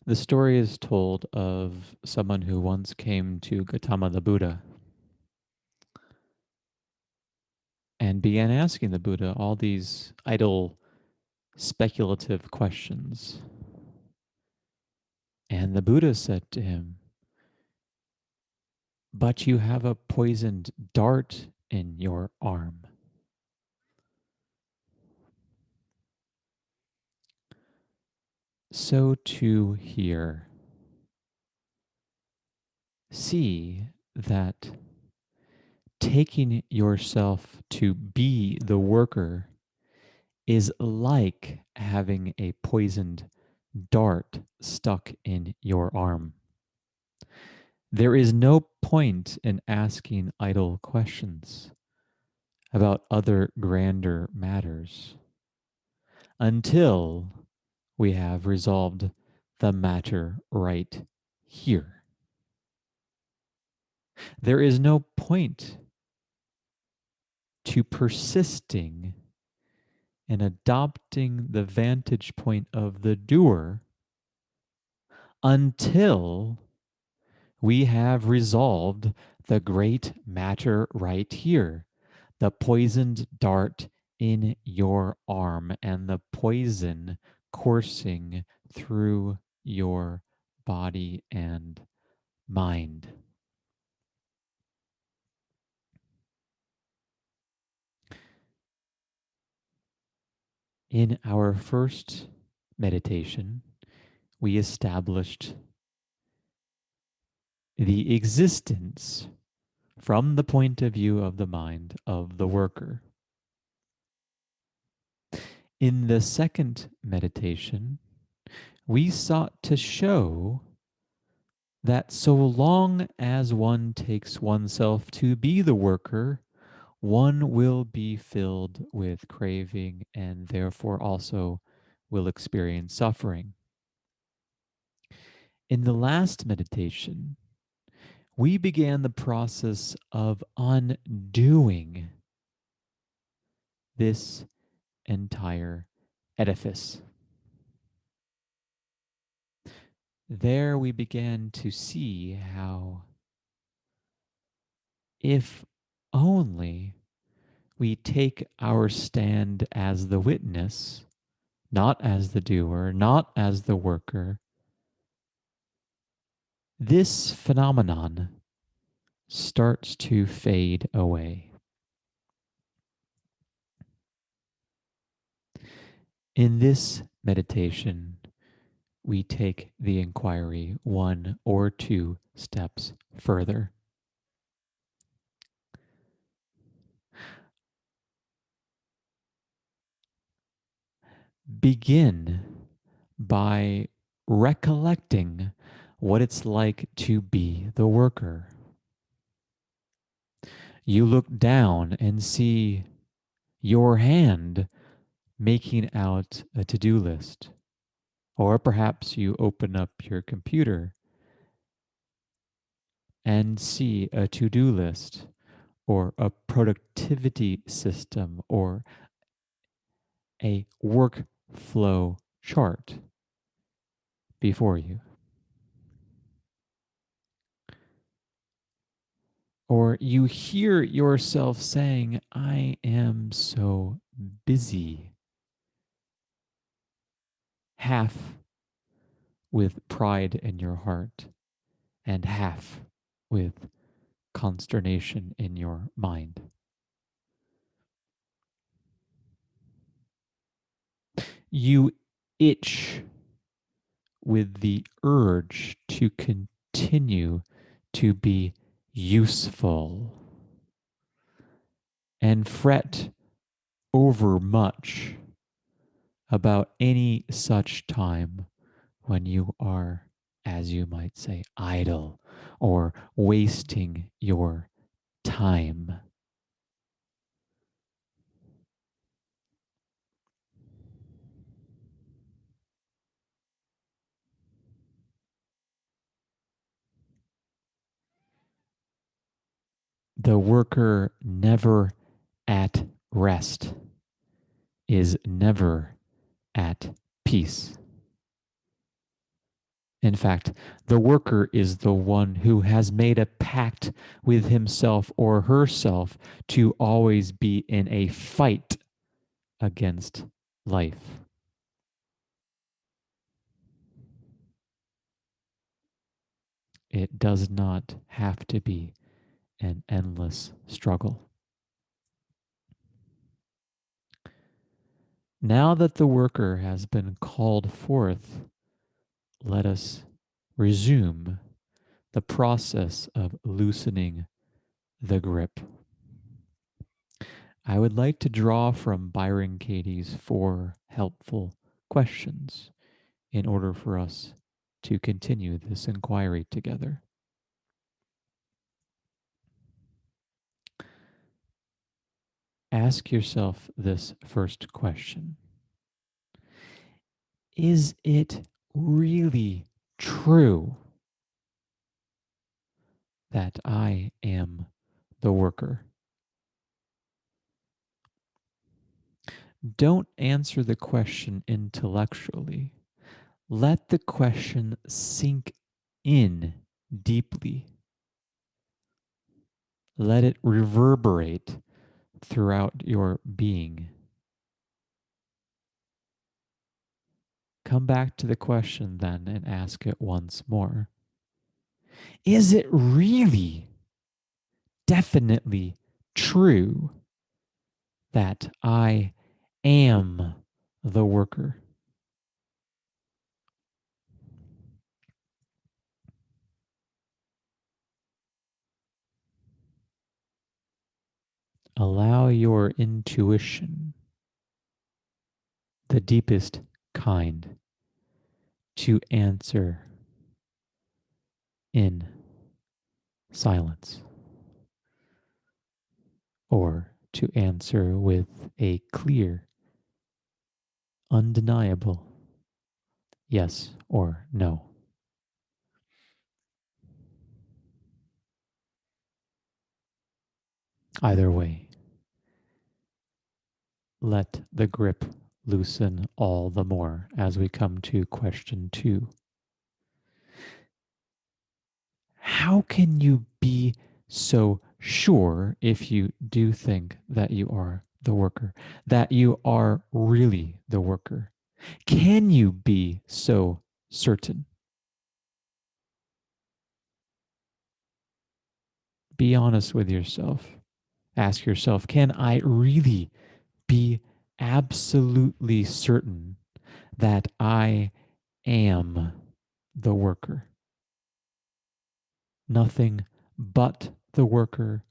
The story is told of someone who once came to Gautama the Buddha and began asking the Buddha all these idle, speculative questions. And the Buddha said to him, "But you have a poisoned dart in your arm." So too here. See that taking yourself to be the worker is like having a poisoned dart stuck in your arm. There is no point in asking idle questions about other grander matters until we have resolved the matter right here. There is no point to persisting in adopting the vantage point of the doer until we have resolved the great matter right here, the poisoned dart in your arm and the poison coursing through your body and mind. In our first meditation, we established the existence from the point of view of the mind of the worker. In the second meditation, we sought to show that so long as one takes oneself to be the worker, one will be filled with craving and therefore also will experience suffering. In the last meditation, we began the process of undoing this entire edifice. There we began to see how, if only we take our stand as the witness, not as the doer, not as the worker, this phenomenon starts to fade away. In this meditation, we take the inquiry one or two steps further. Begin by recollecting what it's like to be the worker. You look down and see your hand making out a to-do list. Or perhaps you open up your computer and see a to-do list or a productivity system or a workflow chart before you. Or you hear yourself saying, "I am so busy," half with pride in your heart and half with consternation in your mind. You itch with the urge to continue to be useful and fret over much about any such time when you are, as you might say, idle or wasting your time. The worker never at rest is never at peace. In fact, the worker is the one who has made a pact with himself or herself to always be in a fight against life. It does not have to be an endless struggle. Now that the worker has been called forth, let us resume the process of loosening the grip. I would like to draw from Byron Katie's 4 helpful questions in order for us to continue this inquiry together. Ask yourself this first question: is it really true that I am the worker? Don't answer the question intellectually. Let the question sink in deeply. Let it reverberate throughout your being. Come back to the question then and ask it once more. Is it really definitely true that I am the worker? Allow your intuition, the deepest kind, to answer in silence, or to answer with a clear, undeniable yes or no. Either way, let the grip loosen all the more as we come to question 2. How can you be so sure, if you do think that you are the worker, that you are really the worker? Can you be so certain? Be honest with yourself. Ask yourself, can I really be absolutely certain that I am the worker? Nothing but the worker,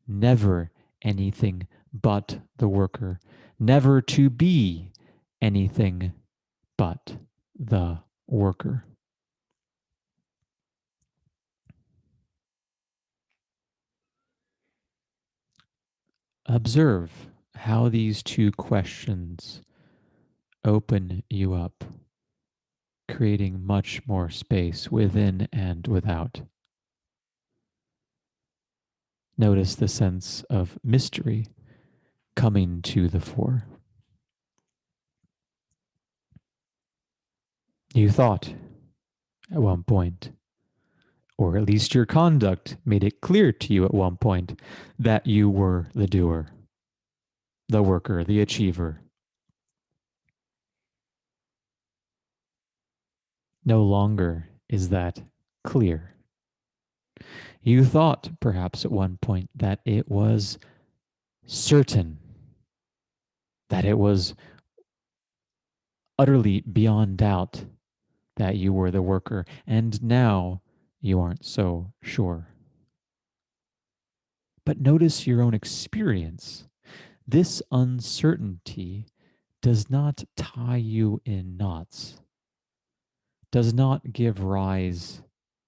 never anything but the worker, never to be anything but the worker. Observe how these 2 questions open you up, creating much more space within and without. Notice the sense of mystery coming to the fore. You thought at one point, or at least your conduct made it clear to you at one point, that you were the doer, the worker, the achiever. No longer is that clear. You thought, perhaps at one point, that it was certain, that it was utterly beyond doubt that you were the worker, and now you aren't so sure. But notice your own experience. This uncertainty does not tie you in knots, does not give rise,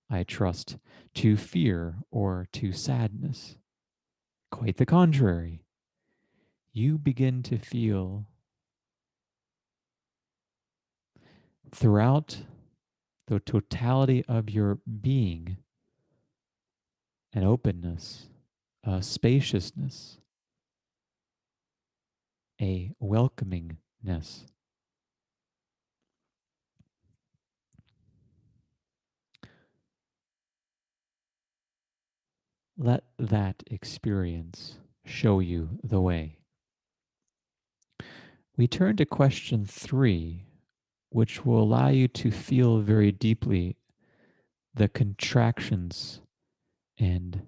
I trust, to fear or to sadness. Quite the contrary. You begin to feel throughout the totality of your being an openness, a spaciousness, a welcomingness. Let that experience show you the way. We turn to question 3, which will allow you to feel very deeply the contractions and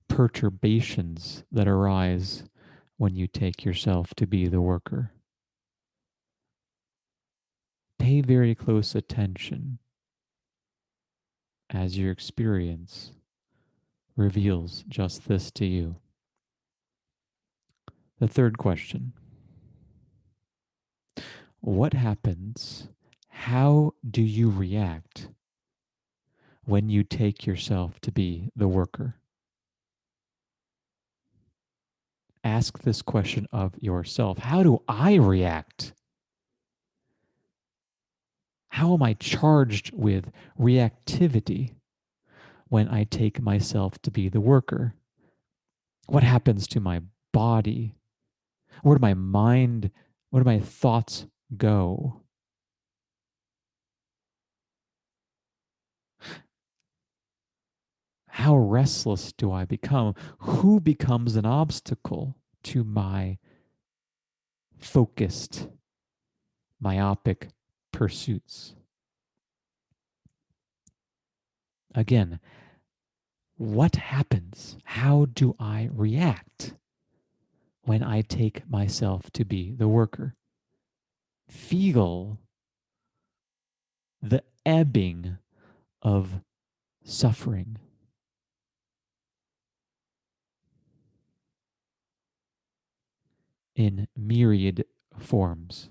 perturbations that arise when you take yourself to be the worker. Pay very close attention as your experience reveals just this to you. The third question: what happens? How do you react when you take yourself to be the worker? Ask this question of yourself. How do I react? How am I charged with reactivity when I take myself to be the worker? What happens to my body? Where do my mind, where do my thoughts go? How restless do I become? Who becomes an obstacle to my focused, myopic pursuits? Again, what happens? How do I react when I take myself to be the worker? Feel the ebbing of suffering. In myriad forms.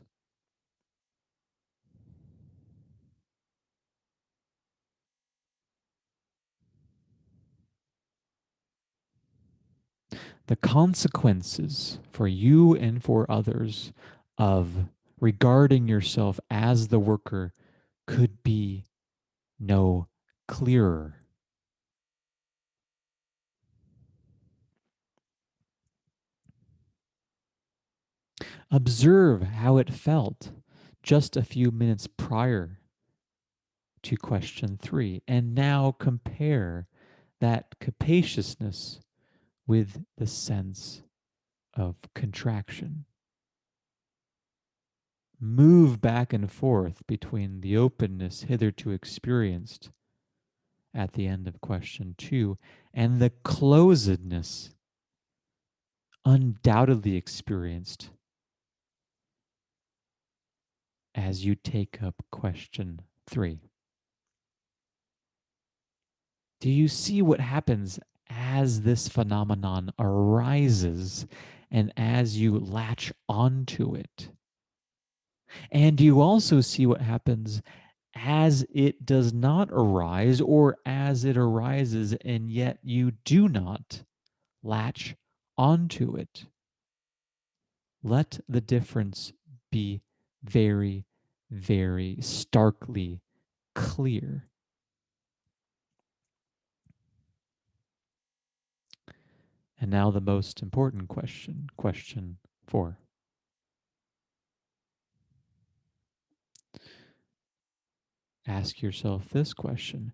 The consequences for you and for others of regarding yourself as the worker could be no clearer. Observe how it felt just a few minutes prior to question 3, and now compare that capaciousness with the sense of contraction. Move back and forth between the openness hitherto experienced at the end of question 2 and the closedness undoubtedly experienced as you take up question 3. Do you see what happens as this phenomenon arises and as you latch onto it? And you also see what happens as it does not arise, or as it arises and yet you do not latch onto it. Let the difference be very, very starkly clear. And now the most important question, question 4. Ask yourself this question: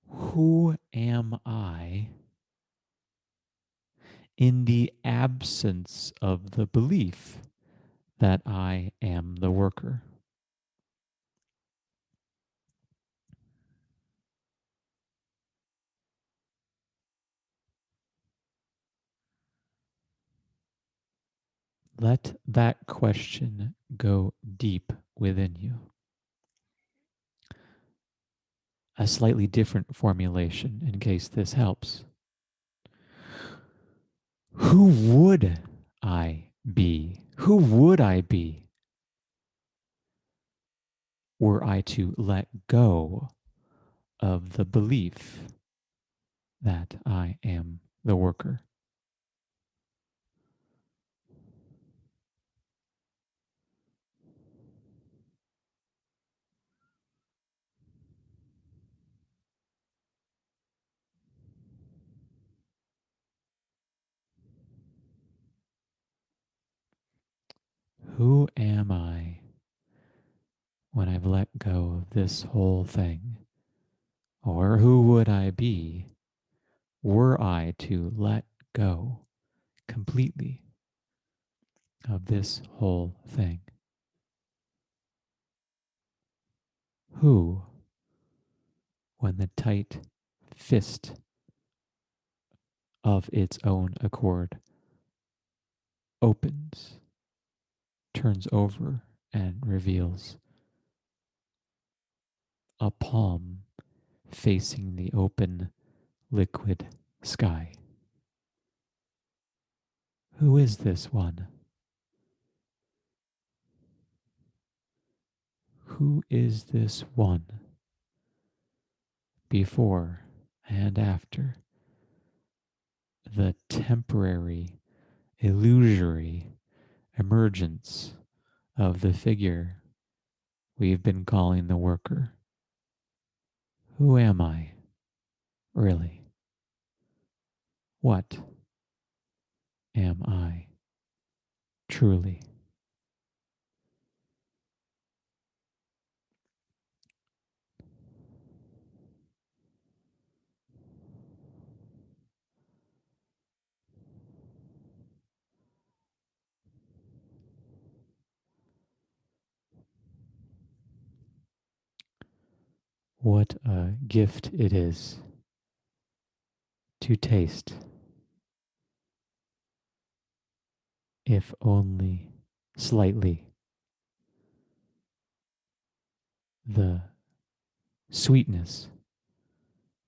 who am I in the absence of the belief that I am the worker? Let that question go deep within you. A slightly different formulation in case this helps. Who would I be? Who would I be were I to let go of the belief that I am the worker? Who am I when I've let go of this whole thing? Or who would I be were I to let go completely of this whole thing? Who, when the tight fist of its own accord opens, turns over, and reveals a palm facing the open, liquid sky? Who is this one? Who is this one before and after the temporary, illusory emergence of the figure we've been calling the worker? Who am I, really? What am I, truly? What a gift it is to taste, if only slightly, the sweetness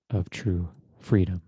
of true freedom.